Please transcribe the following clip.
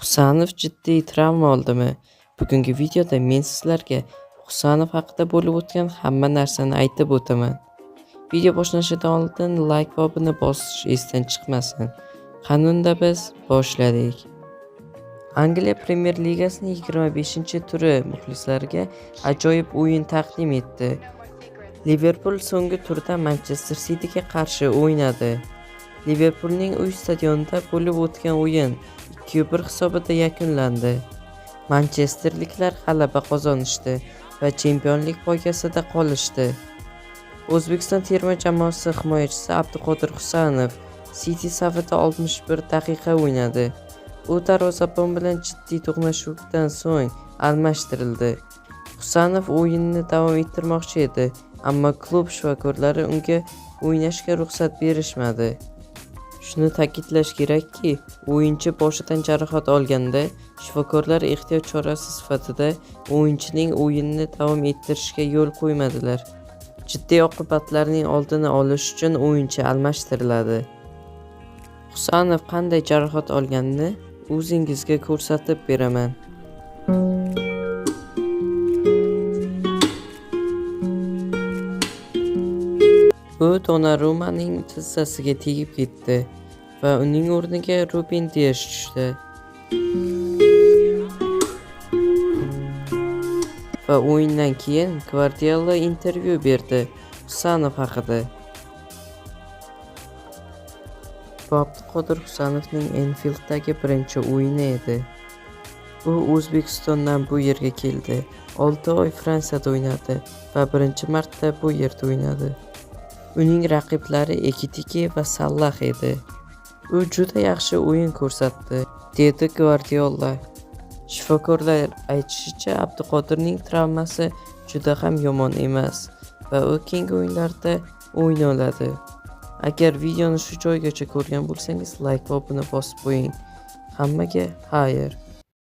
Husanov jiddiy travma oldimi? Bugungi videoda men sizlarga Husanov haqida bo'lib o'tgan hamma narsani aytib o'taman. Video boshlashidan oldin like va obuna bosish esdan chiqmasin. Qanunda biz boshladik. Angliya Premyer Ligasining 25-turi muxlislarga ajoyib o'yin taqdim etdi. Liverpul so'nggi turda Manchester Cityga qarshi o'ynadi. Liverpulning uy stadionida bo'lib o'tgan o'yin 2-1 hisobida yakunlandi. Manchesterliklar g'alaba qozonishdi va chempionlik poygasida qolishdi. O'zbekiston terma jamoasi himoyachisi Abduqodir Husanov City safida 61 daqiqa o'ynadi. U darvozabon bilan jiddiy to'qnashuvdan so'ng almashtirildi. Husanov o'yinni davom ettirmoqchi edi, ammo klub shifokorlari unga o'ynashga ruxsat berishmadi. Shuni ta'kidlash kerakki, o'yinchi boshidan jarohat olganda shifokorlar ehtiyot chorasi sifatida o'yinchining o'yinni davom ettirishiga yo'l qo'ymadilar. Jiddiy oqibatlarning oldini olish uchun o'yinchi almashtiriladi. Husanov qanday jarohat olganini o'zingizga ko'rsatib beraman. U Donnarummaning tizzasiga tegib ketdi va uning o'rniga Ruben Dias tushdi. Va o'yindan keyin Guardiola intervyu berdi Husanov haqida. Bu Abduqodir Husanovning Enfield'dagi birinchi o'yini edi. U O'zbekistondan bu yerga keldi. 6 oy Fransiyada o'ynadi va birinchi marta bu yerda o'ynadi. Uning raqiblari Ekitike va Sallah edi. U juda yaxshi o'yin ko'rsatdi, dedi Guardiola. Shifokorlar aytishicha, Abduqodirning travmasi juda ham yomon emas va u keyingi o'yinlarda o'yna oladi. Agar videoni shu joygacha ko'rgan bo'lsangiz, like va obuna bosib qo'ying. Hammaga xayr.